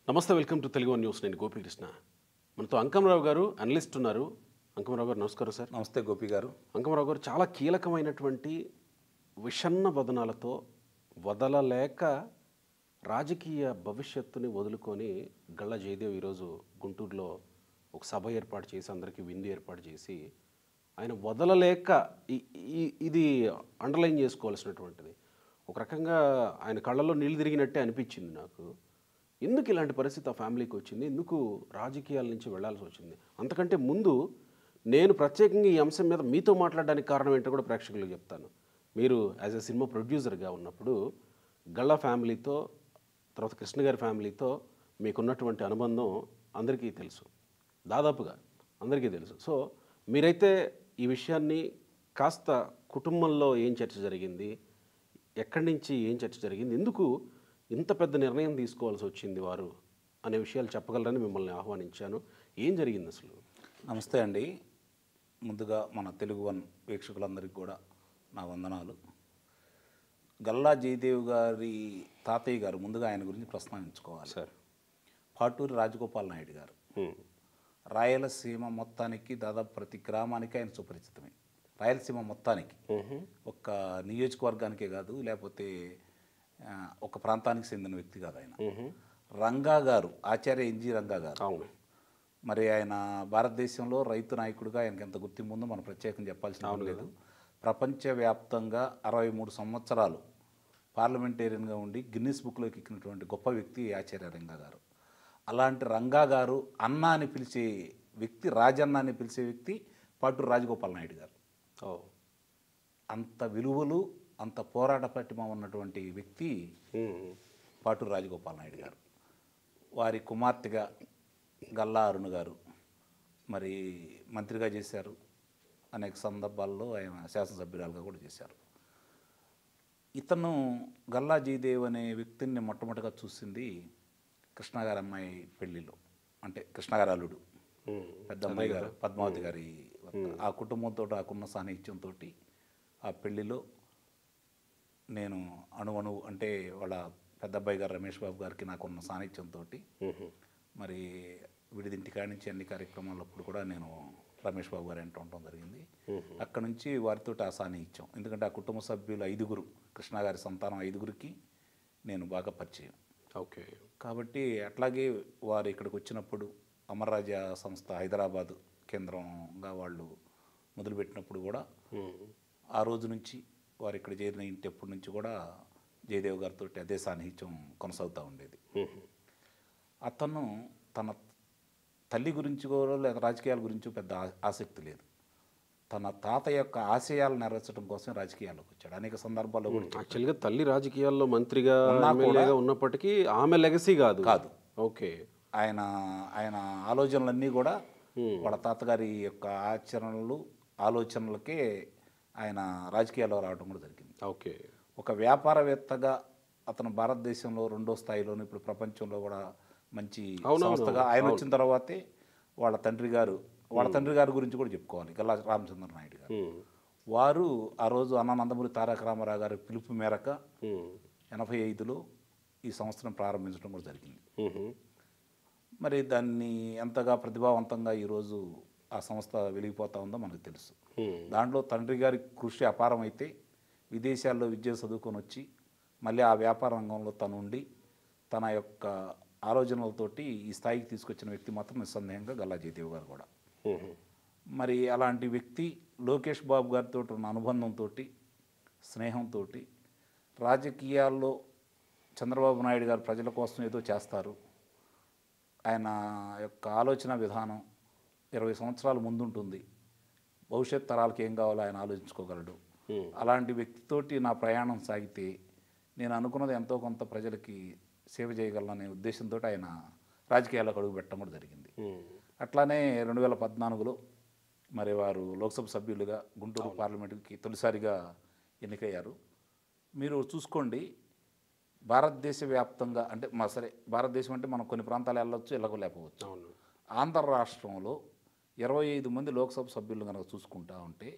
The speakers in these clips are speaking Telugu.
నమస్తే, welcome to Telugu one news. నేను గోపీకృష్ణ. మనతో అంకమరావు గారు అనలిస్ట్ ఉన్నారు. అంకమరావు గారు నమస్కారం సార్. నమస్తే గోపి గారు. అంకమరావు గారు చాలా కీలకమైనటువంటి విషన్న వదనాలతో వదలలేక రాజకీయ భవిష్యత్తుని వదులుకొని గళ్ళ జయదేవ్ ఈరోజు గుంటూరులో ఒక సభ ఏర్పాటు చేసి అందరికీ విందు ఏర్పాటు చేసి ఆయన వదలలేక ఇది అండర్లైన్ చేసుకోవాల్సినటువంటిది. ఒక రకంగా ఆయన కళ్ళల్లో నీళ్ళు తిరిగినట్టే అనిపించింది నాకు. ఎందుకు ఇలాంటి పరిస్థితి ఆ ఫ్యామిలీకి వచ్చింది? ఎందుకు రాజకీయాల నుంచి వెళ్లాల్సి వచ్చింది? అంతకంటే ముందు నేను ప్రత్యేకంగా ఈ అంశం మీద మీతో మాట్లాడడానికి కారణం ఏంటో కూడా ప్రేక్షకులకు చెప్తాను. మీరు యాజ్ ఎ సినిమా ప్రొడ్యూసర్గా ఉన్నప్పుడు గళ్ళ ఫ్యామిలీతో, తర్వాత కృష్ణ గారి ఫ్యామిలీతో మీకున్నటువంటి అనుబంధం అందరికీ తెలుసు, దాదాపుగా అందరికీ తెలుసు. సో మీరైతే ఈ విషయాన్ని కాస్త కుటుంబంలో ఏం చర్చ జరిగింది, ఎక్కడి నుంచి ఏం చర్చ జరిగింది, ఎందుకు ఇంత పెద్ద నిర్ణయం తీసుకోవాల్సి వచ్చింది వారు అనే విషయాలు చెప్పగలరని మిమ్మల్ని ఆహ్వానించాను. ఏం జరిగింది అసలు? నమస్తే అండి. ముందుగా మన తెలుగు వన్ వీక్షకులందరికీ కూడా నా వందనాలు. గల్లా జయదేవ్ గారి తాతయ్య గారు, ముందుగా ఆయన గురించి ప్రస్తావించుకోవాలి సార్. పాటూరి రాజగోపాల్ నాయుడు గారు. రాయలసీమ మొత్తానికి, దాదాపు ప్రతి గ్రామానికి ఆయన సుపరిచితమే. రాయలసీమ మొత్తానికి, ఒక్క నియోజకవర్గానికే కాదు, లేకపోతే ఒక ప్రాంతానికి చెందిన వ్యక్తి కాదు ఆయన. రంగా గారు, ఆచార్య ఎన్జి రంగా గారు. అవును. మరి ఆయన భారతదేశంలో రైతు నాయకుడిగా ఆయనకి ఎంత గుర్తింపు ఉందో మనం ప్రత్యేకంగా చెప్పాల్సిన అవసరం లేదు. ప్రపంచవ్యాప్తంగా 63 సంవత్సరాలు పార్లమెంటేరియన్గా ఉండి గిన్నిస్ బుక్లోకి ఎక్కినటువంటి గొప్ప వ్యక్తి ఆచార్య రంగా గారు. అలాంటి రంగా గారు అన్న అని పిలిచే వ్యక్తి, రాజన్న అని పిలిచే వ్యక్తి పాటూరు రాజగోపాల్ నాయుడు గారు. అంత విలువలు, అంత పోరాట పటిమ ఉన్నటువంటి వ్యక్తి పాటూరు రాజగోపాల్ నాయుడు గారు. వారి కుమార్తెగా గల్లా అరుణ గారు మరి మంత్రిగా చేశారు. అనేక సందర్భాల్లో ఆయన శాసనసభ్యురాలుగా కూడా చేశారు. ఇతను గల్లా జయదేవ్ అనే వ్యక్తిని మొట్టమొదటిగా చూసింది కృష్ణగారి అమ్మాయి పెళ్లిలో, అంటే కృష్ణగారి అల్లుడు పెద్ద అమ్మాయి గారు పద్మావతి గారి. ఆ కుటుంబంతో నాకున్న సాన్నిహిత్యంతో ఆ పెళ్లిలో నేను అణువణువు, అంటే వాళ్ళ పెద్ద అబ్బాయి గారు రమేష్ బాబు గారికి నాకున్న సాన్నిధ్యంతో మరి విడిదింటి కాడి నుంచి అన్ని కార్యక్రమాలప్పుడు కూడా నేను రమేష్ బాబు గారు వెంట ఉండటం జరిగింది. అక్కడ నుంచి వారితో ఆ సాన్నిహిత్యం, ఎందుకంటే ఆ కుటుంబ సభ్యులు 5 కృష్ణ గారి సంతానం 5కి నేను బాగా పరిచయం. ఓకే. కాబట్టి అట్లాగే వారు ఇక్కడికి వచ్చినప్పుడు అమర్రాజా సంస్థ హైదరాబాదు కేంద్రంగా వాళ్ళు మొదలుపెట్టినప్పుడు కూడా ఆ రోజు నుంచి వారు ఇక్కడ చేరిన ఇంటి ఎప్పటి నుంచి కూడా జయదేవ్ గారితో అదే సాన్నిహిత్యం కొనసాగుతూ ఉండేది. అతను తన తల్లి గురించి కూడా లేదా రాజకీయాల గురించి పెద్ద ఆసక్తి లేదు. తన తాత యొక్క ఆశయాలు నెరవేర్చడం కోసం రాజకీయాల్లోకి వచ్చాడు. అనేక సందర్భాల్లో కూడా యాక్చువల్గా తల్లి రాజకీయాల్లో మంత్రిగా ఉన్నప్పటికీ ఆమె లెగసీ కాదు. ఓకే. ఆయన ఆయన ఆలోచనలన్నీ కూడా వాళ్ళ తాతగారి యొక్క ఆచరణలు, ఆలోచనలకే ఆయన రాజకీయాల్లో రావడం కూడా జరిగింది. ఓకే. ఒక వ్యాపారవేత్తగా అతను భారతదేశంలో 2వ స్థాయిలోను, ఇప్పుడు ప్రపంచంలో కూడా మంచి సంస్థగా ఆయన వచ్చిన తర్వాతే వాళ్ళ తండ్రి గారి గురించి కూడా చెప్పుకోవాలి, గల్లా రామచంద్ర నాయుడు గారు. వారు ఆ రోజు అన్న నందమూరి తారక రామారావు గారి పిలుపు మేరకు 85లో ఈ సంస్థను ప్రారంభించడం కూడా జరిగింది. మరి దాన్ని ఎంతగా ప్రతిభావంతంగా ఈరోజు ఆ సంస్థ వెలిగిపోతూ ఉందో మనకు తెలుసు. దాంట్లో తండ్రి గారి కృషి అపారం అయితే, విదేశాల్లో విద్య చదువుకొని వచ్చి మళ్ళీ ఆ వ్యాపార రంగంలో తను ఉండి తన యొక్క ఆలోచనలతోటి ఈ స్థాయికి తీసుకొచ్చిన వ్యక్తి మాత్రం నిస్సందేహంగా గల్లా జయదేవ్ గారు కూడా. మరి అలాంటి వ్యక్తి లోకేష్ బాబు గారితో ఉన్న అనుబంధంతో, స్నేహంతో, రాజకీయాల్లో చంద్రబాబు నాయుడు గారు ప్రజల కోసం ఏదో చేస్తారు, ఆయన యొక్క ఆలోచన విధానం 20 సంవత్సరాల ముందుంటుంది, భవిష్యత్ తరాలకు ఏం కావాలో ఆయన ఆలోచించుకోగలడు. అలాంటి వ్యక్తితోటి నా ప్రయాణం సాగితే నేను అనుకున్నది ఎంతో కొంత ప్రజలకి సేవ చేయగలననే ఉద్దేశంతో ఆయన రాజకీయాలకు అడుగు పెట్టడం కూడా జరిగింది. అట్లానే 2014లో మరి వారు లోక్సభ సభ్యులుగా గుంటూరు పార్లమెంటుకి తొలిసారిగా ఎన్నికయ్యారు. మీరు చూసుకోండి, భారతదేశ వ్యాప్తంగా, అంటే భారతదేశం అంటే మనం కొన్ని ప్రాంతాలు వెళ్ళవచ్చు, వెళ్ళలేకపోవచ్చు. ఆంధ్ర రాష్ట్రంలో 25 మంది లోక్సభ సభ్యులు కనుక చూసుకుంటా ఉంటే,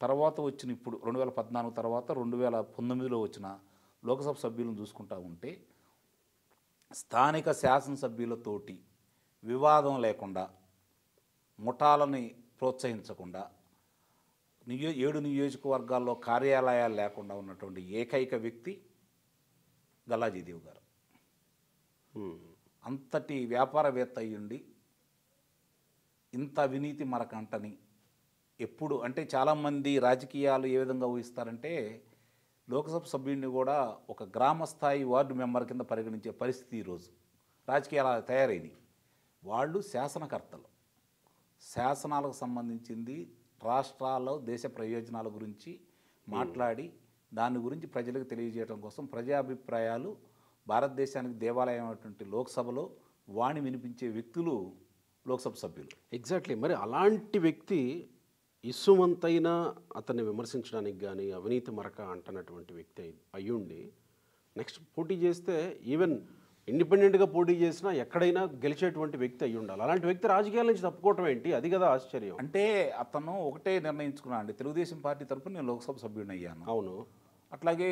తర్వాత వచ్చిన ఇప్పుడు 2014 తర్వాత 2019లో వచ్చిన లోక్సభ సభ్యులను చూసుకుంటా ఉంటే స్థానిక శాసనసభ్యులతోటి వివాదం లేకుండా, ముఠాలని ప్రోత్సహించకుండా, 7 నియోజకవర్గాల్లో కార్యాలయాలు లేకుండా ఉన్నటువంటి ఏకైక వ్యక్తి గల్లా జయదేవ్ గారు. అంతటి వ్యాపారవేత్త అయ్యుండి ఇంత అవినీతి మరకంటని ఎప్పుడు అంటే చాలామంది రాజకీయాలు ఏ విధంగా ఊహిస్తారంటే లోక్సభ సభ్యుడిని కూడా ఒక గ్రామ స్థాయి వార్డు మెంబర్ కింద పరిగణించే పరిస్థితి ఈరోజు రాజకీయాలు తయారైనవి. వాళ్ళు శాసనకర్తలు, శాసనాలకు సంబంధించింది రాష్ట్రాల్లో దేశ ప్రయోజనాల గురించి మాట్లాడి దాని గురించి ప్రజలకు తెలియజేయడం కోసం ప్రజాభిప్రాయాలు భారతదేశానికి దేవాలయం అయినటువంటి లోక్సభలో వాణి వినిపించే వ్యక్తులు లోక్సభ సభ్యులు. ఎగ్జాక్ట్లీ. మరి అలాంటి వ్యక్తి ఇసుమంతైన అతన్ని విమర్శించడానికి కానీ అవినీతి మరక అంటున్నటువంటి వ్యక్తి అయ్యుండి నెక్స్ట్ పోటీ చేస్తే ఈవెన్ ఇండిపెండెంట్గా పోటీ చేసినా ఎక్కడైనా గెలిచేటువంటి వ్యక్తి అయ్యి ఉండాలి. అలాంటి వ్యక్తి రాజకీయాల నుంచి తప్పుకోవటం ఏంటి? అది కదా ఆశ్చర్యం. అంటే అతను ఒకటే నిర్ణయించుకున్నాడు అండి, తెలుగుదేశం పార్టీ తరఫున నేను లోక్సభ సభ్యుడిని అయ్యాను. అవును. అట్లాగే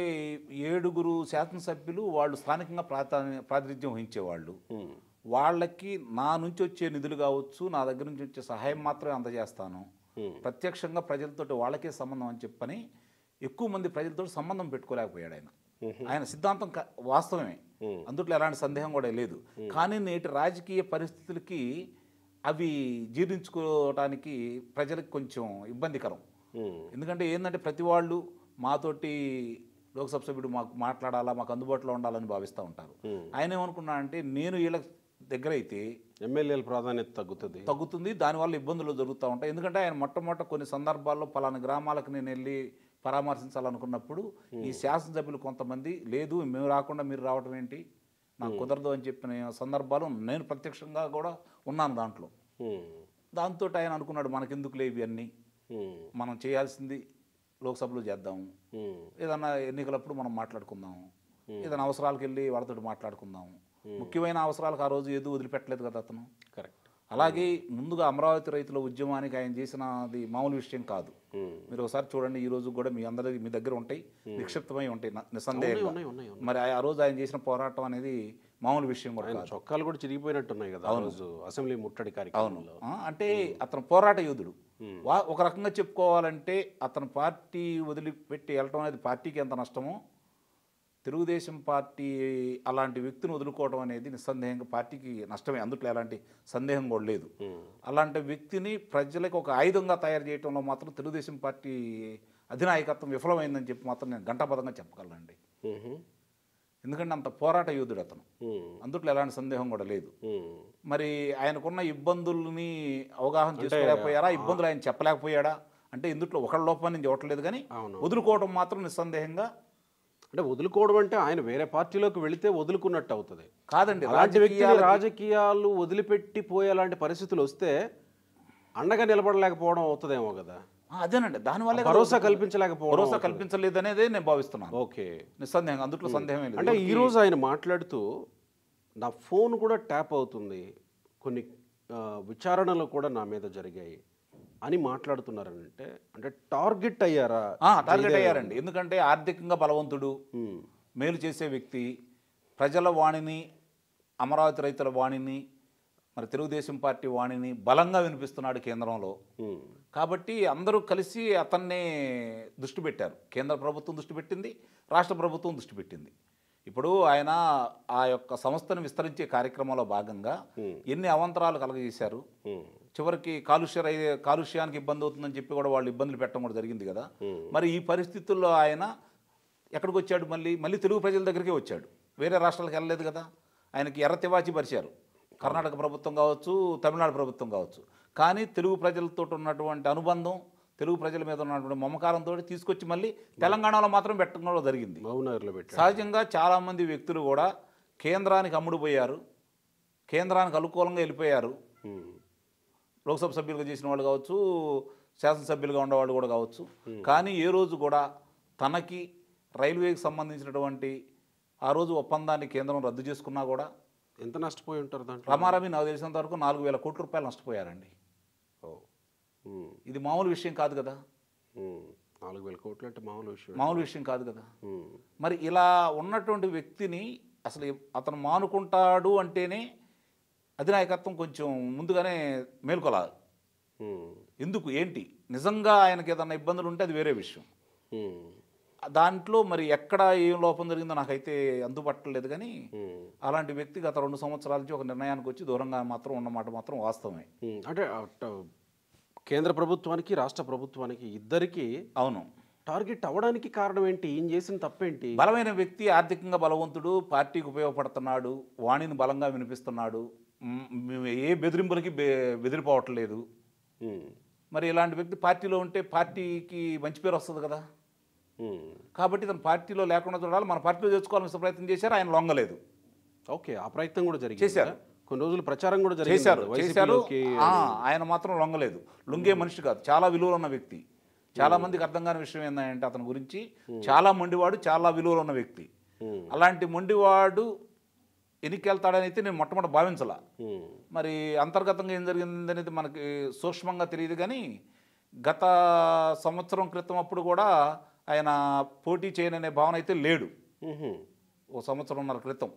7 శాసనసభ్యులు వాళ్ళు స్థానికంగా ప్రాతినిధ్యం వహించేవాళ్ళు. వాళ్ళకి నా నుంచి వచ్చే నిధులు కావచ్చు, నా దగ్గర నుంచి వచ్చే సహాయం మాత్రమే అందజేస్తాను, ప్రత్యక్షంగా ప్రజలతో వాళ్ళకే సంబంధం అని చెప్పని ఎక్కువ మంది ప్రజలతో సంబంధం పెట్టుకోలేకపోయాడు ఆయన. ఆయన సిద్ధాంతం వాస్తవమే, అందుట్లో ఎలాంటి సందేహం కూడా లేదు. కానీ నేటి రాజకీయ పరిస్థితులకి అవి జీర్ణించుకోవడానికి ప్రజలకు కొంచెం ఇబ్బందికరం. ఎందుకంటే ఏంటంటే ప్రతి వాళ్ళు మాతోటి లోక్సభ సభ్యుడు మాకు మాట్లాడాలా, మాకు అందుబాటులో ఉండాలని భావిస్తూ ఉంటారు. ఆయన ఏమనుకున్నా అంటే నేను వీళ్ళ దగ్గర అయితే ఎమ్మెల్యేల ప్రాధాన్యత తగ్గుతుంది, దానివల్ల ఇబ్బందులు జరుగుతూ ఉంటాయి. ఎందుకంటే ఆయన మొట్టమొదట కొన్ని సందర్భాల్లో పలానా గ్రామాలకు నేను వెళ్ళి పరామర్శించాలనుకున్నప్పుడు ఈ శాసనసభ్యులు కొంతమంది లేదు మేము రాకుండా మీరు రావటం ఏంటి, నాకు కుదరదు అని చెప్పిన సందర్భాలు నేను ప్రత్యక్షంగా కూడా ఉన్నాను దాంట్లో. దాంతో ఆయన అనుకున్నాడు మనకెందుకులే ఇవన్నీ, మనం చేయాల్సింది లోక్సభలో చేద్దాము, ఏదన్నా ఎన్నికలప్పుడు మనం మాట్లాడుకుందాము, ఏదైనా అవసరాలకు వెళ్ళి వాళ్ళతో మాట్లాడుకుందాము. ముఖ్యమైన అవసరాలకు ఆ రోజు ఏదో వదిలిపెట్టలేదు కదా అతను. కరెక్ట్. అలాగే ముందుగా అమరావతి రైతుల ఉద్యమానికి ఆయన చేసినది మామూలు విషయం కాదు. మీరు ఒకసారి చూడండి, ఈ రోజు కూడా మీ దగ్గర ఉంటాయి, నిక్షిప్తమై ఉంటాయి నిస్సందేహంగా. మరి ఆ రోజు ఆయన చేసిన పోరాటం అనేది మామూలు విషయం కూడా కాదు. చొక్కాలు కూడా చిరిగిపోయినట్టున్నాయి కదా అసెంబ్లీ ముట్టడి కార్యక్రమంలో. అంటే అతను పోరాట యోధుడు. ఒక రకంగా చెప్పుకోవాలంటే అతను పార్టీ వదిలిపెట్టి వెళ్ళటం అనేది పార్టీకి ఎంత నష్టమో, తెలుగుదేశం పార్టీ అలాంటి వ్యక్తిని వదులుకోవడం అనేది నిస్సందేహంగా పార్టీకి నష్టమే, అందుట్లో ఎలాంటి సందేహం కూడా లేదు. అలాంటి వ్యక్తిని ప్రజలకు ఒక ఆయుధంగా తయారు చేయడంలో మాత్రం తెలుగుదేశం పార్టీ అధినాయకత్వం విఫలమైందని చెప్పి మాత్రం నేను ఘంటాపథంగా చెప్పగలండి. ఎందుకంటే అంత పోరాట యోధుడు అతను, అందుట్లో ఎలాంటి సందేహం కూడా లేదు. మరి ఆయనకున్న ఇబ్బందుల్ని అవగాహన చేసుకోలేకపోయారా, ఇబ్బందులు ఆయన చెప్పలేకపోయాడా అంటే ఇందుట్లో ఒకళ్ళ లోపం నుంచి ఇవ్వట్లేదు, కానీ వదులుకోవడం మాత్రం నిస్సందేహంగా. అంటే వదులుకోవడం అంటే ఆయన వేరే పార్టీలోకి వెళితే వదులుకున్నట్టు అవుతుంది కాదండి. అలాంటి వ్యక్తిని రాజకీయాలు వదిలిపెట్టి పోయేలాంటి పరిస్థితులు వస్తే అండగా నిలబడలేకపోవడం అవుతుందేమో కదా. అదేనండి, దానివల్ల భరోసా కల్పించలేదు అనేది నేను భావిస్తున్నాను. ఓకే, నిస్సందేహంగా అందుట్లో సందేహం లేదు. అంటే ఈరోజు ఆయన మాట్లాడుతూ నా ఫోన్ కూడా ట్యాప్ అవుతుంది, కొన్ని విచారణలు కూడా నా మీద జరిగాయి అని మాట్లాడుతున్నారంటే అంటే టార్గెట్ అయ్యారా? టార్గెట్ అయ్యారండి. ఎందుకంటే ఆర్థికంగా బలవంతుడు, మేలు చేసే వ్యక్తి, ప్రజల వాణిని, అమరావతి రైతుల వాణిని, మరి తెలుగుదేశం పార్టీ వాణిని బలంగా వినిపిస్తున్నాడు కేంద్రంలో. కాబట్టి అందరూ కలిసి అతన్నే దృష్టి పెట్టారు. కేంద్ర ప్రభుత్వం దృష్టి పెట్టింది, రాష్ట్ర ప్రభుత్వం దృష్టి పెట్టింది. ఇప్పుడు ఆయన ఆ యొక్క సంస్థను విస్తరించే కార్యక్రమంలో భాగంగా ఎన్ని అవాంతరాలు కలగజేశారు. చివరికి కాలుష్యానికి ఇబ్బంది అవుతుందని చెప్పి కూడా వాళ్ళు ఇబ్బందులు పెట్టడం కూడా జరిగింది కదా. మరి ఈ పరిస్థితుల్లో ఆయన ఎక్కడికి వచ్చాడు? మళ్ళీ తెలుగు ప్రజల దగ్గరికే వచ్చాడు, వేరే రాష్ట్రాలకు వెళ్ళలేదు కదా. ఆయనకి ఎర్ర తివాచి పరిచారు కర్ణాటక ప్రభుత్వం కావచ్చు, తమిళనాడు ప్రభుత్వం కావచ్చు. కానీ తెలుగు ప్రజలతో ఉన్నటువంటి అనుబంధం, తెలుగు ప్రజల మీద ఉన్నటువంటి మమకారంతో తీసుకొచ్చి మళ్ళీ తెలంగాణలో మాత్రం పెట్టడం జరిగింది. సహజంగా చాలామంది వ్యక్తులు కూడా కేంద్రానికి అమ్ముడుపోయారు, కేంద్రానికి అనుకూలంగా వెళ్ళిపోయారు. లోక్సభ సభ్యులుగా చేసిన వాళ్ళు కావచ్చు, శాసనసభ్యులుగా ఉండేవాళ్ళు కూడా కావచ్చు. కానీ ఏ రోజు కూడా తనకి రైల్వేకి సంబంధించినటువంటి ఆ రోజు ఒప్పందాన్ని కేంద్రం రద్దు చేసుకున్నా కూడా ఎంత నష్టపోయి ఉంటారు దాంట్లో? రమారమి నాకు తెలిసినంత వరకు 4,000 కోట్ల రూపాయలు నష్టపోయారండి. ఇది మామూలు విషయం కాదు కదా. 4,000 కోట్లు అంటే మామూలు విషయం కాదు కదా. మరి ఇలా ఉన్నటువంటి వ్యక్తిని అసలు అతను మానుకుంటాడు అంటేనే అధినాయకత్వం కొంచెం ముందుగానే మేల్కొలాలి. ఎందుకు ఏంటి నిజంగా ఆయనకి ఏదైనా ఇబ్బందులు ఉంటే అది వేరే విషయం. దాంట్లో మరి ఎక్కడ ఏం లోపం జరిగిందో నాకైతే అందుపట్టలేదు. కానీ అలాంటి వ్యక్తి గత 2 సంవత్సరాల నుంచి ఒక నిర్ణయానికి వచ్చి దూరంగా మాత్రం ఉన్నమాట మాత్రం వాస్తవమే. అంటే కేంద్ర ప్రభుత్వానికి రాష్ట్ర ప్రభుత్వానికి ఇద్దరికి అవును, టార్గెట్ అవ్వడానికి కారణం ఏంటి? ఏం చేసిన తప్పేంటి? బలమైన వ్యక్తి, ఆర్థికంగా బలవంతుడు, పార్టీకి ఉపయోగపడుతున్నాడు, వాణిని బలంగా వినిపిస్తున్నాడు, ఏ బెదిరింపులకి బెదిరిపోవట్లేదు. మరి ఇలాంటి వ్యక్తి పార్టీలో ఉంటే పార్టీకి మంచి పేరు వస్తుంది కదా. కాబట్టి తన పార్టీలో లేకుండా చూడాలి, మన పార్టీలో తెచ్చుకోవాలని ప్రయత్నం చేశారు, ఆయన లొంగలేదు. ఓకే, ఆ ప్రయత్నం కూడా జరిగింది. చేశారు, కొన్ని రోజులు ప్రచారం కూడా చేశారు. ఆయన మాత్రం లొంగలేదు. లొంగే మనిషి కాదు, చాలా విలువలు ఉన్న వ్యక్తి. చాలా మందికి అర్థం కాని విషయం ఏంటంటే అతని గురించి చాలా మొండివాడు, చాలా విలువలు ఉన్న వ్యక్తి. అలాంటి మొండివాడు ఎన్నికెళ్తాడని అయితే నేను మొట్టమొదటి భావించాల. మరి అంతర్గతంగా ఏం జరిగింది అనేది మనకి సూక్ష్మంగా తెలియదు. కానీ గత సంవత్సరం క్రితం అప్పుడు కూడా ఆయన పోటీ చేయననే భావన అయితే లేడు, ఓ సంవత్సరంన్నర క్రితం.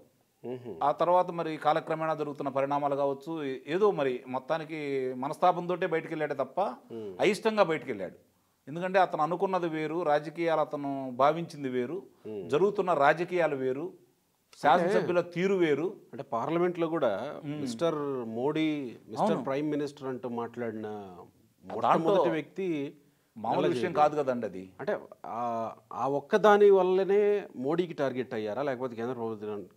ఆ తర్వాత మరి కాలక్రమేణా జరుగుతున్న పరిణామాలు కావచ్చు, ఏదో మరి మొత్తానికి మనస్తాపంతో బయటికి వెళ్ళాడే తప్ప అయిష్టంగా బయటికి వెళ్ళాడు. ఎందుకంటే అతను అనుకున్నది వేరు, రాజకీయాలు అతను భావించింది వేరు, జరుగుతున్న రాజకీయాలు వేరు, శాసనసభ్యుల తీరు వేరు. అంటే పార్లమెంట్లో కూడా mister Modi, mister prime minister అంటూ మాట్లాడిన మొట్టమొదటి వ్యక్తి మామూలు విషయం కాదు కదండి అది. అంటే ఆ ఒక్కదాని వల్లనే మోడీకి టార్గెట్ అయ్యారా, లేకపోతే కేంద్ర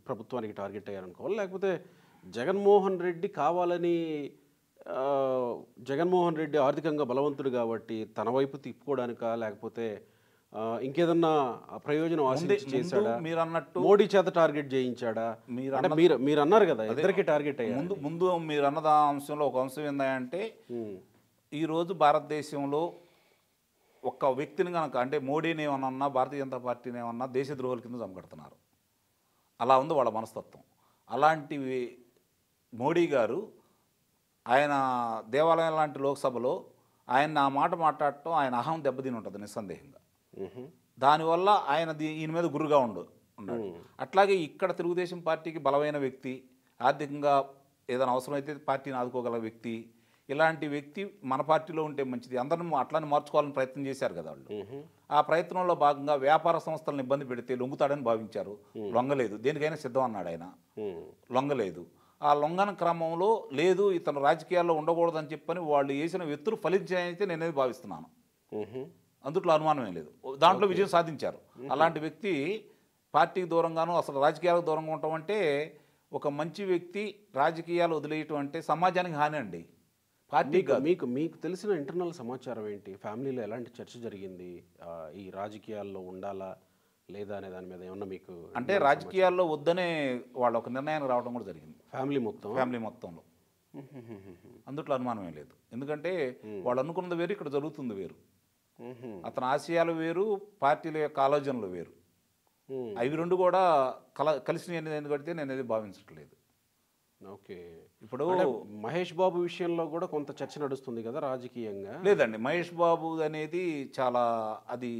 ప్రభుత్వానికి టార్గెట్ అయ్యారనుకోవాలి, లేకపోతే జగన్మోహన్ రెడ్డి కావాలని, జగన్మోహన్ రెడ్డి ఆర్థికంగా బలవంతుడు కాబట్టి తన వైపు తిప్పుకోవడానికా, లేకపోతే ఇంకేదన్నా ప్రయోజనం ఆశించి చేశాడా, మీరు అన్నట్టు మోడీ చేత టార్గెట్ చేయించాడా? మీరు అన్నారు కదా ఇద్దరికి టార్గెట్ అయ్యారు. ముందు మీరు అన్నది అంశంలో ఒక అంశం ఏంటంటే ఈరోజు భారతదేశంలో ఒక్క వ్యక్తిని కనుక అంటే మోడీని ఏమన్నా, భారతీయ జనతా పార్టీని ఏమన్నా దేశద్రోహుల కింద చంపడుతున్నారు. అలా ఉంది వాళ్ళ మనస్తత్వం. అలాంటివి మోడీ గారు ఆయన దేవాలయం లాంటి లోక్సభలో ఆయన ఆ మాట మాట్లాడటం ఆయన అహం దెబ్బతిని ఉంటుంది నిస్సందేహంగా. దానివల్ల ఆయన ఈయన మీద గురుగా ఉన్నాడు. అట్లాగే ఇక్కడ తెలుగుదేశం పార్టీకి బలమైన వ్యక్తి, ఆర్థికంగా ఏదైనా అవసరమైతే పార్టీని ఆదుకోగల వ్యక్తి, ఇలాంటి వ్యక్తి మన పార్టీలో ఉంటే మంచిది, అందరిని అట్లానే మార్చుకోవాలని ప్రయత్నం చేశారు కదా వాళ్ళు. ఆ ప్రయత్నంలో భాగంగా వ్యాపార సంస్థలను ఇబ్బంది పెడితే లొంగుతాడని భావించారు, లొంగలేదు. దేనికైనా సిద్ధం అన్నాడు ఆయన, లొంగలేదు. ఆ లొంగన క్రమంలో లేదు ఇతను రాజకీయాల్లో ఉండకూడదని చెప్పని వాళ్ళు వేసిన వ్యక్తులు ఫలించాయైతే నేనేది భావిస్తున్నాను. అందుట్లో అనుమానమే లేదు, దాంట్లో విజయం సాధించారు. అలాంటి వ్యక్తి పార్టీకి దూరంగాను అసలు రాజకీయాలకు దూరంగా ఉండటం అంటే, ఒక మంచి వ్యక్తి రాజకీయాలు వదిలేయటం అంటే సమాజానికి హాని అండి, పార్టీకి. మీకు తెలిసిన ఇంటర్నల్ సమాచారం ఏంటి? ఫ్యామిలీలో ఎలాంటి చర్చ జరిగింది? ఈ రాజకీయాల్లో ఉండాలా లేదా అనే దాని మీద ఏమన్నా మీకు? అంటే రాజకీయాల్లో వద్దనే వాళ్ళు ఒక నిర్ణయానికి రావడం కూడా జరిగింది, ఫ్యామిలీ మొత్తంలో. అందుట్లో అనుమానమే లేదు. ఎందుకంటే వాళ్ళు అనుకున్నది వేరు, ఇక్కడ జరుగుతుంది వేరు. అతని ఆశయాలు వేరు, పార్టీల యొక్క ఆలోచనలు వేరు. అవి రెండు కూడా కలిసి కడితే నేను ఏది భావించట్లేదు. ఓకే, ఇప్పుడు మహేష్ బాబు విషయంలో కూడా కొంత చర్చ నడుస్తుంది కదా రాజకీయంగా. లేదండి, మహేష్ బాబు అనేది చాలా అది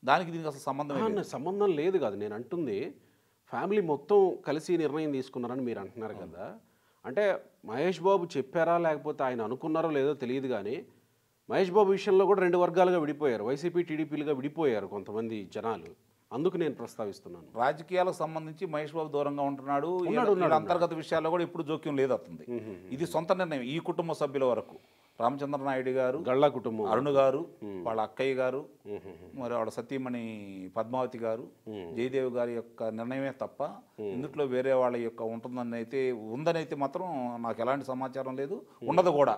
దానికి దీనికి అసలు సంబంధం లేదు కాదు నేను అంటుంది. ఫ్యామిలీ మొత్తం కలిసి నిర్ణయం తీసుకున్నారని మీరు అంటున్నారు కదా. అంటే మహేష్ బాబు చెప్పారా లేకపోతే ఆయన అనుకున్నారో లేదో తెలియదు. కానీ మహేష్ బాబు విషయంలో కూడా 2 వర్గాలుగా విడిపోయారు, వైసీపీ టీడీపీలుగా విడిపోయారు కొంతమంది జనాలు. అందుకు నేను ప్రస్తావిస్తున్నాను. రాజకీయాలకు సంబంధించి మహేష్ బాబు దూరంగా ఉంటున్నాడు. అంతర్గత విషయాల్లో కూడా ఇప్పుడు జోక్యం లేదు అతనిది. ఇది సొంత నిర్ణయం. ఈ కుటుంబ సభ్యుల వరకు రామచంద్ర నాయుడు గారు, గళ్ళ కుటుంబం, అరుణ్ గారు, వాళ్ళ అక్కయ్య గారు, మరి వాళ్ళ సతీమణి పద్మావతి గారు, జయదేవ్ గారి యొక్క నిర్ణయమే తప్ప ఇందుట్లో వేరే వాళ్ళ యొక్క ఉందని అయితే మాత్రం నాకు ఎలాంటి సమాచారం లేదు, ఉండదు కూడా.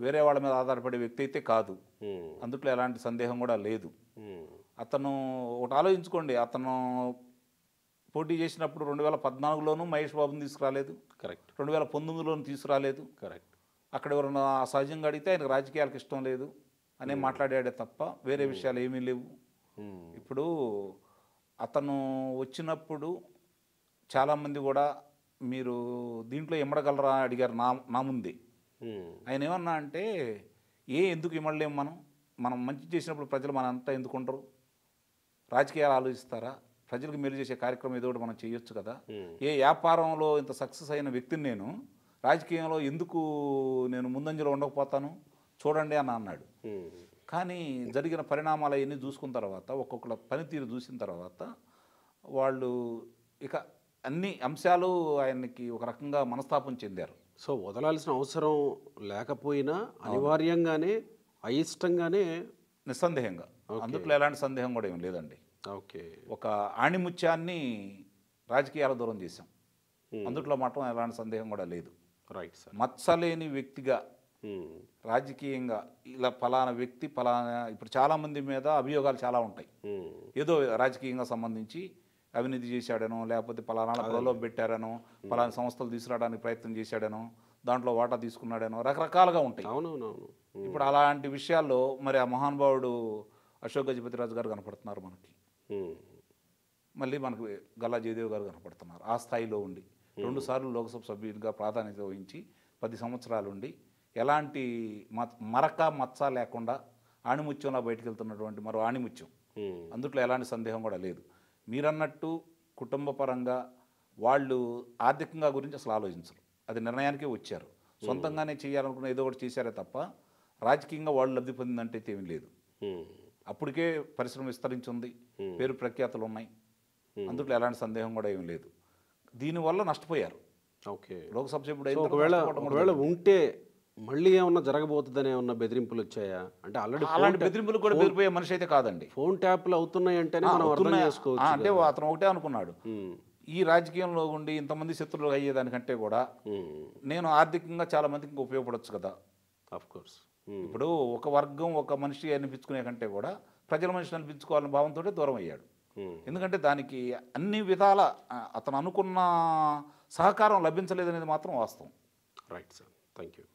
వేరే వాళ్ళ మీద ఆధారపడే వ్యక్తి అయితే కాదు, అందుట్లో ఎలాంటి సందేహం కూడా లేదు. అతను ఒకటి ఆలోచించుకోండి, అతను పోటీ చేసినప్పుడు 2014లోనూ మహేష్ బాబుని తీసుకురాలేదు, కరెక్ట్. 2019లోనూ తీసుకురాలేదు, కరెక్ట్. అక్కడ ఎవరన్నా సహజంగా అడిగితే ఆయనకు రాజకీయాలకు ఇష్టం లేదు అనే మాట్లాడాడే తప్ప వేరే విషయాలు ఏమీ లేవు. ఇప్పుడు అతను వచ్చినప్పుడు చాలామంది కూడా మీరు దీంట్లో ఇమ్మడగలరా అడిగారు నా ముందే. ఆయన ఏమన్నా అంటే ఎందుకు ఇమ్మడలేము, మనం మంచి చేసినప్పుడు ప్రజలు మన అంతా ఎందుకుంటారు, రాజకీయాలు ఆలోచిస్తారా, ప్రజలకు మేలు చేసే కార్యక్రమం ఏదో ఒకటి మనం చేయొచ్చు కదా. ఏ వ్యాపారంలో ఇంత సక్సెస్ అయిన వ్యక్తిని నేను రాజకీయంలో ఎందుకు నేను ముందంజలో ఉండకపోతాను చూడండి అని అన్నాడు. కానీ జరిగిన పరిణామాలు అవన్నీ చూసుకున్న తర్వాత ఒక్కొక్కళ్ళ పనితీరు చూసిన తర్వాత వాళ్ళు ఇక అన్ని అంశాలు ఆయనకి ఒక రకంగా మనస్తాపం చెందారు. సో వదలాల్సిన అవసరం లేకపోయినా అనివార్యంగానే అయిష్టంగానే నిస్సందేహంగా అందుట్లో ఎలాంటి సందేహం కూడా ఏం లేదండి. ఓకే, ఒక ఆణిముత్యాన్ని రాజకీయాల దూరం చేశాం, అందుట్లో మాత్రం ఎలాంటి సందేహం కూడా లేదు. Right sir. మచ్చలేని వ్యక్తిగా రాజకీయంగా ఇలా ఫలానా వ్యక్తి ఫలానా ఇప్పుడు చాలామంది మీద అభియోగాలు చాలా ఉంటాయి. ఏదో రాజకీయంగా సంబంధించి అవినీతి చేశాడనో, లేకపోతే ఫలానా ప్రలోభ పెట్టారనో, ఫలానా సంస్థలు తీసుకురావడానికి ప్రయత్నం చేశాడనో, దాంట్లో వాటా తీసుకున్నాడనో, రకరకాలుగా ఉంటాయి. అవునవునవును. ఇప్పుడు అలాంటి విషయాల్లో మరి ఆ మహానుభావుడు అశోక్ గజపతిరాజు గారు కనపడుతున్నారు మనకి, మళ్ళీ మనకు గల్లా జయదేవ్ గారు కనపడుతున్నారు. ఆ స్థాయిలో ఉండి 2 సార్లు లోక్సభ సభ్యునిగా ప్రాధాన్యత వహించి 10 సంవత్సరాలు ఉండి ఎలాంటి మరక మచ్చ లేకుండా ఆణిముత్యంలో బయటకు వెళ్తున్నటువంటి మరో ఆణిముత్యం, అందుట్లో ఎలాంటి సందేహం కూడా లేదు. మీరన్నట్టు కుటుంబ పరంగా వాళ్ళు ఆర్థికంగా గురించి అసలు ఆలోచించరు, అది నిర్ణయానికే వచ్చారు. సొంతంగానే చేయాలనుకున్న ఏదో ఒకటి చేశారే తప్ప రాజకీయంగా వాళ్ళు లబ్ధి పొందిందంటే ఏమీ లేదు. అప్పటికే పరిశ్రమ విస్తరించింది, పేరు ప్రఖ్యాతులు ఉన్నాయి, అందుట్లో ఎలాంటి సందేహం కూడా ఏమీ లేదు. దీనివల్ల నష్టపోయారు. ఓకే, లోక్సభ సభ్యుడు ఒకవేళ ఉంటే మళ్ళీ ఏమన్నా జరగబోతుందని ఏమన్నా బెదిరింపులు వచ్చాయా? అంటే ఆల్రెడీ అలాంటి బెదిరింపులు కూడా బెదిరిపోయే మనిషి అయితే కాదండి. ఫోన్ ట్యాప్లు అవుతున్నాయి అంటేనే మనం అర్థం చేసుకోవచ్చు. అంటే అతను ఒకటే అనుకున్నాడు, ఈ రాజకీయంలో ఉండి ఇంతమంది శత్రువులు అయ్యేదానికంటే కూడా నేను ఆర్థికంగా చాలా మందికి ఇంకా ఉపయోగపడవచ్చు కదా. Of course. ఇప్పుడు ఒక వర్గం ఒక మనిషి అనిపించుకునే కంటే కూడా ప్రజల మనిషిని అనిపించుకోవాలనే భావంతో దూరం అయ్యాడు. ఎందుకంటే దానికి అన్ని విధాల అతను అనుకున్న సహకారం లభించలేదనేది మాత్రం వాస్తవం. Right sir, thank you.